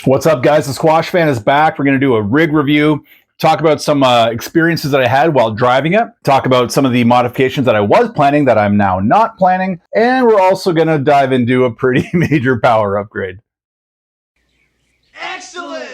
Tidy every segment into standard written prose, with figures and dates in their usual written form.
What's up, guys? The Squash Fan is back. We're going to do a rig review, talk about some experiences that I had while driving it, talk about some of the modifications that I was planning that I'm now not planning, and we're also going to dive into a pretty major power upgrade. Excellent!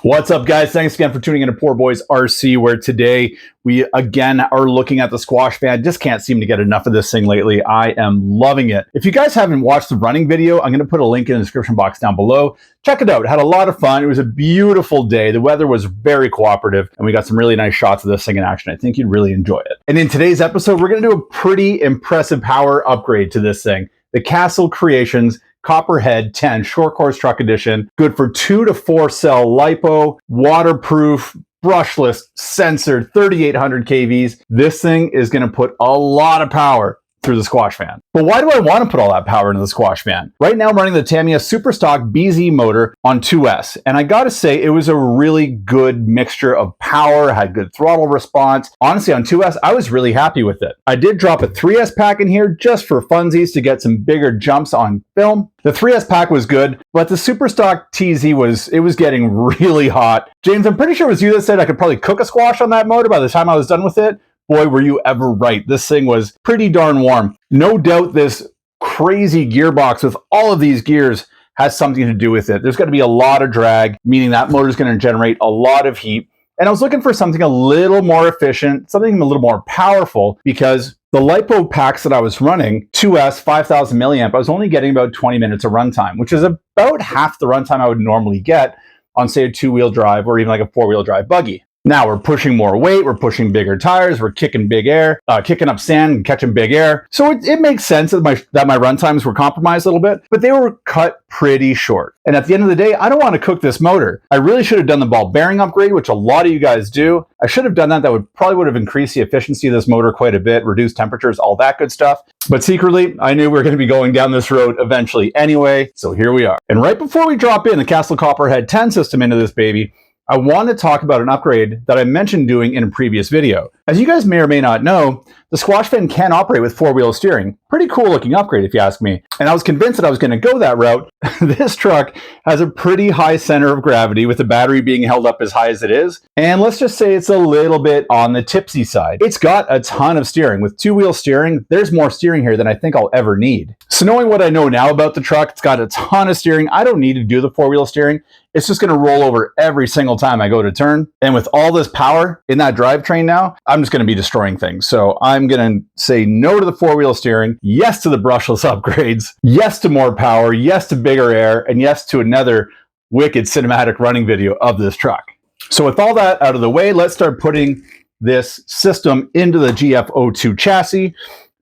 What's up, guys? Thanks again for tuning in to Poor Boys RC, where today we again are looking at the Squash Fan. Just can't seem to get enough of this thing lately. I am loving it. If you guys haven't watched the running video, I'm going to put a link in the description box down below. Check it out. Had a lot of fun. It was a beautiful day. The weather was very cooperative, and we got some really nice shots of this thing in action. I think you'd really enjoy it. And in today's episode, we're going to do a pretty impressive power upgrade to this thing. The Castle Creations Copperhead 10 Short Course Truck Edition, good for 2 to 4 cell LiPo, waterproof, brushless, censored, 3800 kVs. This thing is going to put a lot of power through the Squash Fan. But why do I want to put all that power into the Squash Fan? Right now I'm running the Tamiya Superstock BZ motor on 2S, and I gotta say it was a really good mixture of power, had good throttle response. Honestly, on 2S, I was really happy with it. I did drop a 3S pack in here just for funsies to get some bigger jumps on film. The 3S pack was good, but the Superstock TZ was getting really hot. James, I'm pretty sure it was you that said I could probably cook a squash on that motor by the time I was done with it. Boy, were you ever right. This thing was pretty darn warm. No doubt this crazy gearbox with all of these gears has something to do with it. There's going to be a lot of drag, meaning that motor is going to generate a lot of heat. And I was looking for something a little more efficient, something a little more powerful, because the LiPo packs that I was running, 2S, 5000 milliamp, I was only getting about 20 minutes of runtime, which is about half the runtime I would normally get on, say, a two-wheel drive or even like a four-wheel drive buggy. Now we're pushing more weight, we're pushing bigger tires, we're kicking big air, kicking up sand and catching big air. So it makes sense that my run times were compromised a little bit, but they were cut pretty short. And at the end of the day, I don't want to cook this motor. I really should have done the ball bearing upgrade, which a lot of you guys do. I should have done that. That probably would have increased the efficiency of this motor quite a bit, reduced temperatures, all that good stuff. But secretly, I knew we were going to be going down this road eventually anyway, so here we are. And right before we drop in the Castle Copperhead 10 system into this baby, I want to talk about an upgrade that I mentioned doing in a previous video. As you guys may or may not know, the Squash Fan can operate with four-wheel steering. Pretty cool looking upgrade if you ask me. And I was convinced that I was going to go that route. This truck has a pretty high center of gravity with the battery being held up as high as it is. And let's just say it's a little bit on the tipsy side. It's got a ton of steering. With two-wheel steering, there's more steering here than I think I'll ever need. So knowing what I know now about the truck, it's got a ton of steering. I don't need to do the four-wheel steering. It's just going to roll over every single time I go to turn. And with all this power in that drivetrain now, I'm just going to be destroying things. So I'm going to say no to the four-wheel steering, yes to the brushless upgrades, yes to more power, yes to bigger air, and yes to another wicked cinematic running video of this truck. So with all that out of the way, let's start putting this system into the GF-02 chassis.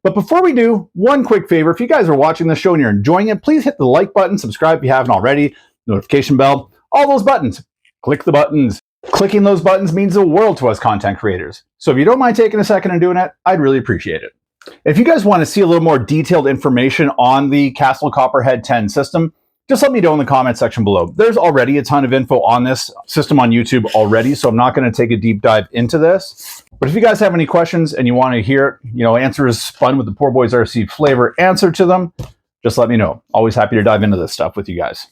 But before we do, one quick favor. If you guys are watching this show and you're enjoying it, please hit the like button, subscribe if you haven't already, notification bell, all those buttons. Click the buttons. Clicking those buttons means the world to us content creators. So if you don't mind taking a second and doing it, I'd really appreciate it. If you guys want to see a little more detailed information on the Castle Copperhead 10 system, just let me know in the comment section below. There's already a ton of info on this system on YouTube already, so I'm not going to take a deep dive into this. But if you guys have any questions and you want to hear, answers spun with the Poor Boys RC flavor answer to them, just let me know. Always happy to dive into this stuff with you guys.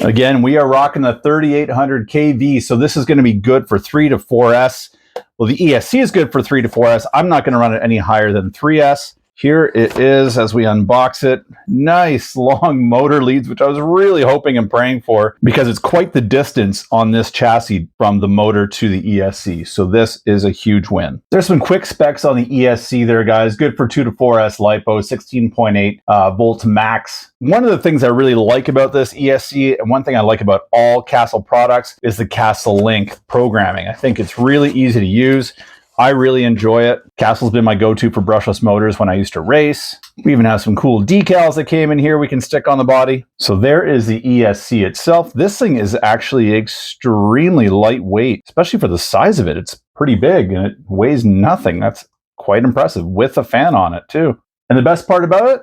Again, we are rocking the 3800 kV, so this is going to be good for 3 to 4S. Well, the ESC is good for 3 to 4S. I'm not going to run it any higher than 3S. Here it is as we unbox it. Nice long motor leads, which I was really hoping and praying for because it's quite the distance on this chassis from the motor to the ESC. So this is a huge win. There's some quick specs on the ESC there, guys. Good for 2 to 4S LiPo, 16.8 volts max. One of the things I really like about this ESC, and one thing I like about all Castle products, is the Castle Link programming. I think it's really easy to use. I really enjoy it. Castle's been my go-to for brushless motors when I used to race. We even have some cool decals that came in here we can stick on the body. So there is the ESC itself. This thing is actually extremely lightweight, especially for the size of it. It's pretty big and it weighs nothing. That's quite impressive with a fan on it too. And the best part about it,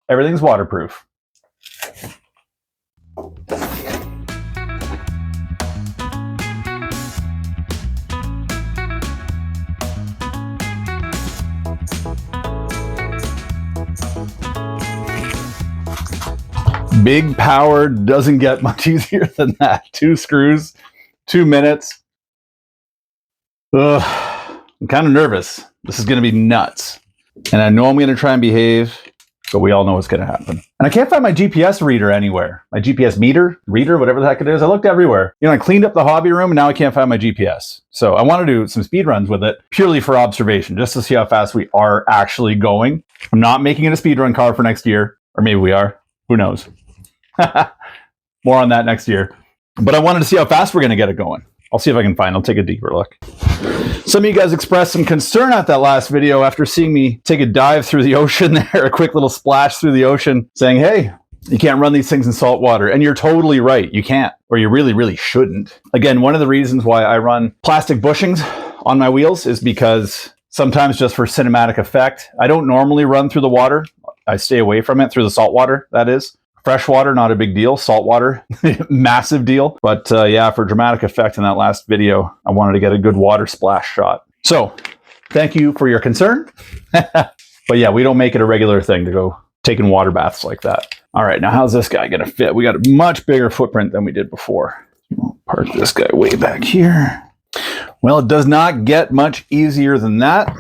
everything's waterproof. Big power doesn't get much easier than that. 2 screws, 2 minutes. Ugh, I'm kind of nervous. This is going to be nuts. And I know I'm going to try and behave, but we all know what's going to happen. And I can't find my GPS reader anywhere. My GPS reader, whatever the heck it is. I looked everywhere. You know, I cleaned up the hobby room and now I can't find my GPS. So I want to do some speed runs with it purely for observation, just to see how fast we are actually going. I'm not making it a speed run car for next year, or maybe we are. Who knows? More on that next year. But I wanted to see how fast we're going to get it going. I'll see if I can find. I'll take a deeper look. Some of you guys expressed some concern at that last video after seeing me take a dive through the ocean there, a quick little splash through the ocean, saying, hey, you can't run these things in salt water. And you're totally right. You can't, or you really, really shouldn't. Again, one of the reasons why I run plastic bushings on my wheels is because sometimes just for cinematic effect, I don't normally run through the water. I stay away from it, through the salt water, that is. Fresh water, not a big deal. Salt water, massive deal. But yeah, for dramatic effect in that last video, I wanted to get a good water splash shot. So thank you for your concern. But yeah, we don't make it a regular thing to go taking water baths like that. All right, now how's this guy gonna fit? We got a much bigger footprint than we did before. We'll park this guy way back here. Well, it does not get much easier than that.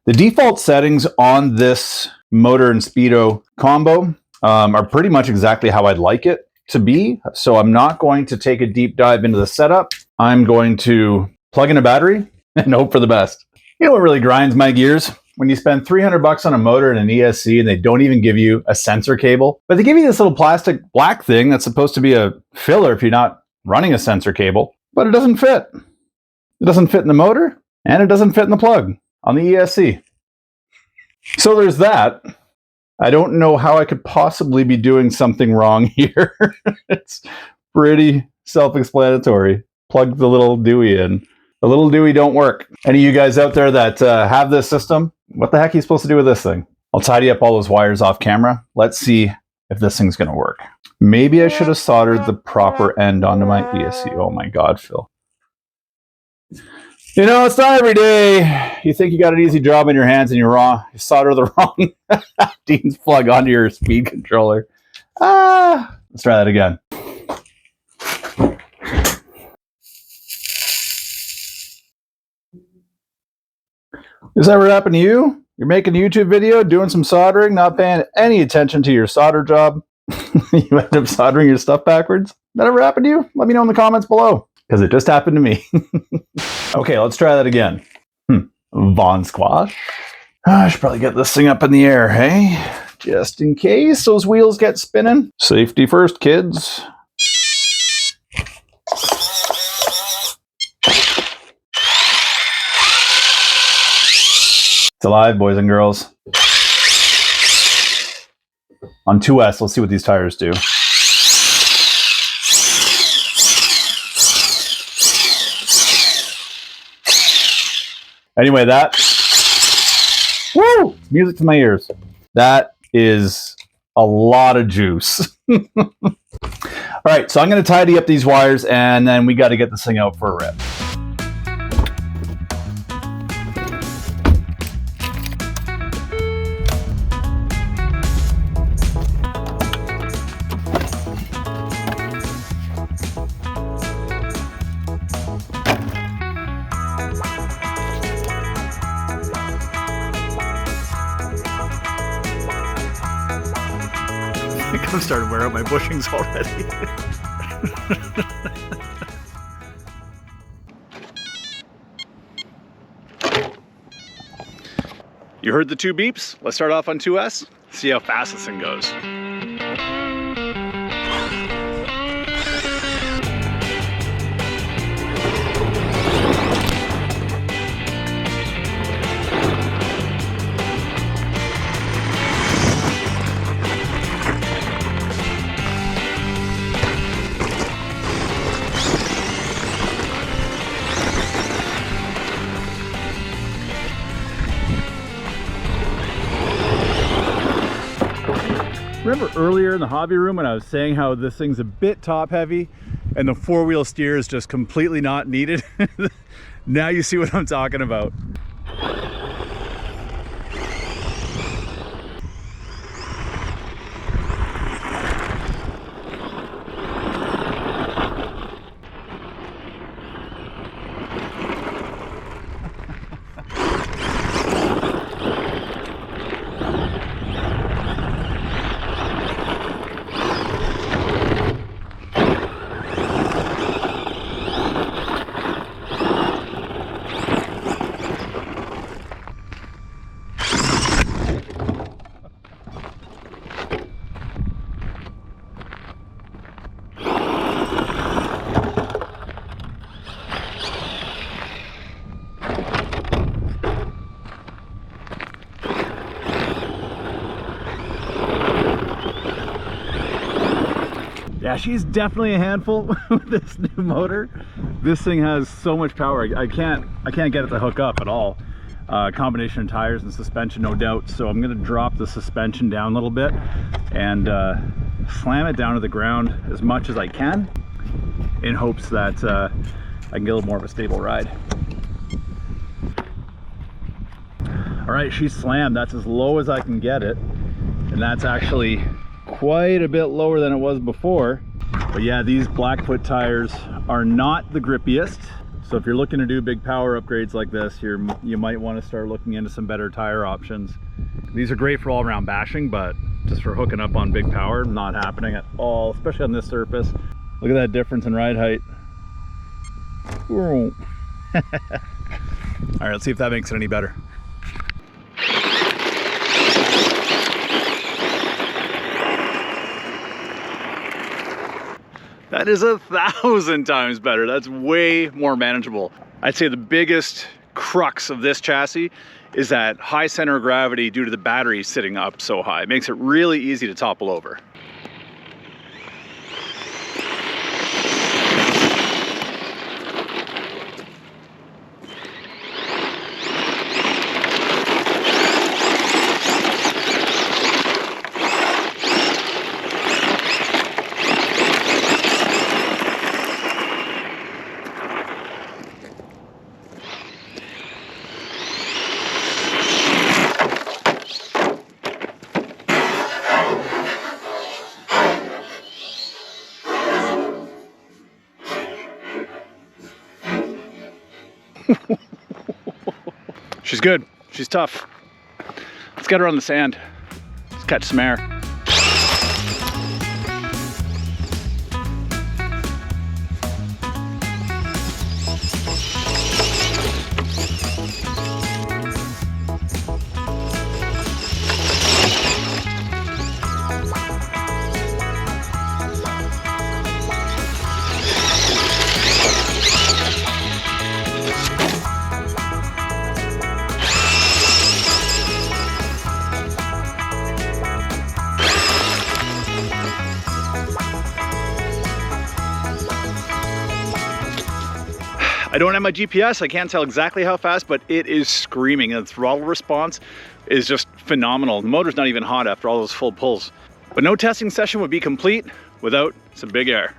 The default settings on this motor and speedo combo are pretty much exactly how I'd like it to be. So I'm not going to take a deep dive into the setup. I'm going to plug in a battery and hope for the best. You know what really grinds my gears? When you spend $300 on a motor and an ESC and they don't even give you a sensor cable, but they give you this little plastic black thing that's supposed to be a filler if you're not running a sensor cable, but it doesn't fit. It doesn't fit in the motor and it doesn't fit in the plug on the ESC. So there's that. I don't know how I could possibly be doing something wrong here. It's pretty self-explanatory. Plug the little Dewey in. The little Dewey don't work. Any of you guys out there that have this system, what the heck are you supposed to do with this thing? I'll tidy up all those wires off camera. Let's see if this thing's going to work. Maybe I should have soldered the proper end onto my ESC. Oh my God, Phil. You know, it's not every day you think you got an easy job in your hands and you're wrong. You solder the wrong Dean's plug onto your speed controller. Let's try that again. Has this ever happened to you? You're making a YouTube video, doing some soldering, not paying any attention to your solder job. You end up soldering your stuff backwards. That ever happened to you? Let me know in the comments below, because it just happened to me. Okay, let's try that again. Von Squash. I should probably get this thing up in the air, hey? Just in case those wheels get spinning. Safety first, kids. It's alive, boys and girls. On 2S, let's see what these tires do. Anyway, that, woo, music to my ears. That is a lot of juice. All right, so I'm going to tidy up these wires and then we got to get this thing out for a rip. I think I'm starting to wear out my bushings already. You heard the 2 beeps? Let's start off on 2S, see how fast this thing goes. Remember earlier in the hobby room when I was saying how this thing's a bit top heavy and the 4-wheel steer is just completely not needed? Now you see what I'm talking about. Yeah, she's definitely a handful with this new motor. This thing has so much power. I can't get it to hook up at all. Combination of tires and suspension, no doubt. So I'm gonna drop the suspension down a little bit and slam it down to the ground as much as I can in hopes that I can get a little more of a stable ride. All right, she's slammed. That's as low as I can get it. And that's actually quite a bit lower than it was before. But yeah, these Blackfoot tires are not the grippiest. So if you're looking to do big power upgrades like this, you might want to start looking into some better tire options. These are great for all around bashing, but just for hooking up on big power, not happening at all, especially on this surface. Look at that difference in ride height. All right, let's see if that makes it any better. That is 1,000 times better. That's way more manageable. I'd say the biggest crux of this chassis is that high center of gravity due to the battery sitting up so high. It makes it really easy to topple over. She's good. She's tough. Let's get her on the sand. Let's catch some air. I don't have my GPS, I can't tell exactly how fast, but it is screaming. The throttle response is just phenomenal. The motor's not even hot after all those full pulls. But no testing session would be complete without some big air.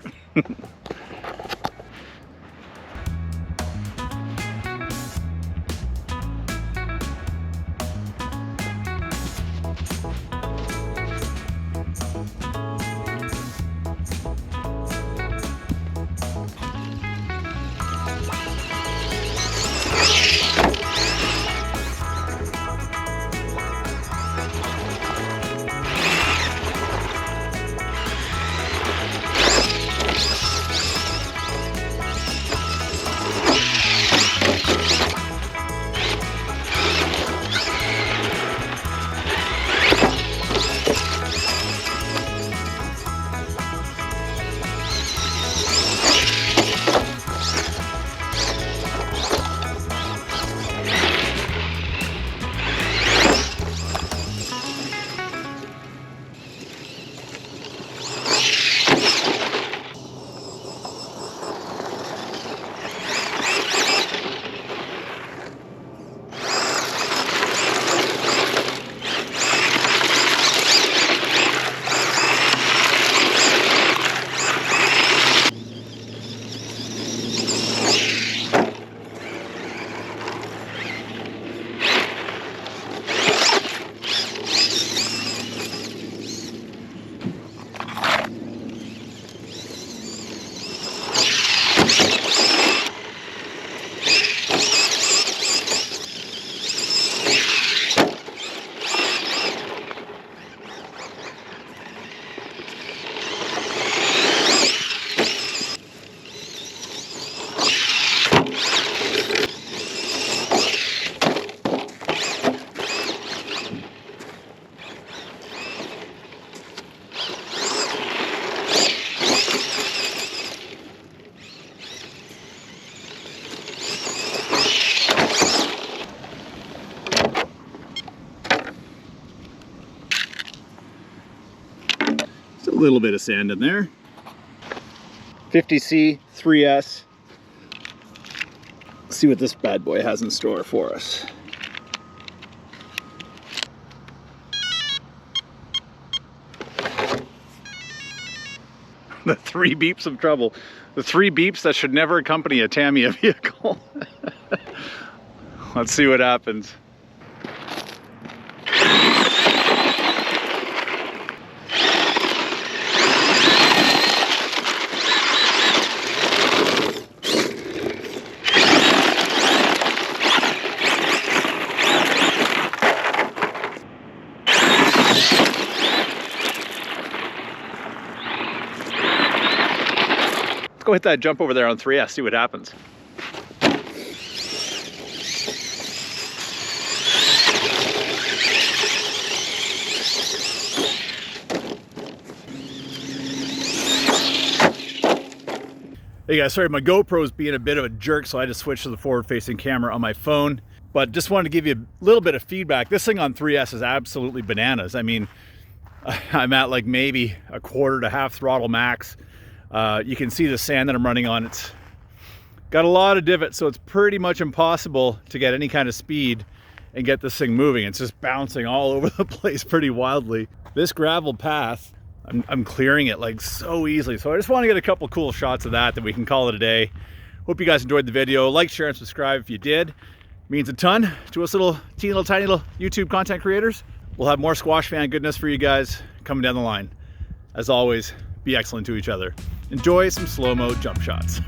Little bit of sand in there. 50C 3S. Let's see what this bad boy has in store for us. The 3 beeps of trouble. The 3 beeps that should never accompany a Tamiya vehicle. Let's see what happens. Go hit that jump over there on 3S, see what happens. Hey guys, sorry, my GoPro's being a bit of a jerk, so I just switched to the forward-facing camera on my phone. But just wanted to give you a little bit of feedback. This thing on 3S is absolutely bananas. I mean, I'm at like maybe a quarter to half throttle max. You can see the sand that I'm running on. It's got a lot of divots, so it's pretty much impossible to get any kind of speed and get this thing moving. It's just bouncing all over the place pretty wildly. This gravel path, I'm clearing it like so easily. So I just want to get a couple cool shots of that we can call it a day. Hope you guys enjoyed the video. Like, share, and subscribe if you did. It means a ton to us tiny little YouTube content creators. We'll have more squash fan goodness for you guys coming down the line. As always, be excellent to each other. Enjoy some slow-mo jump shots.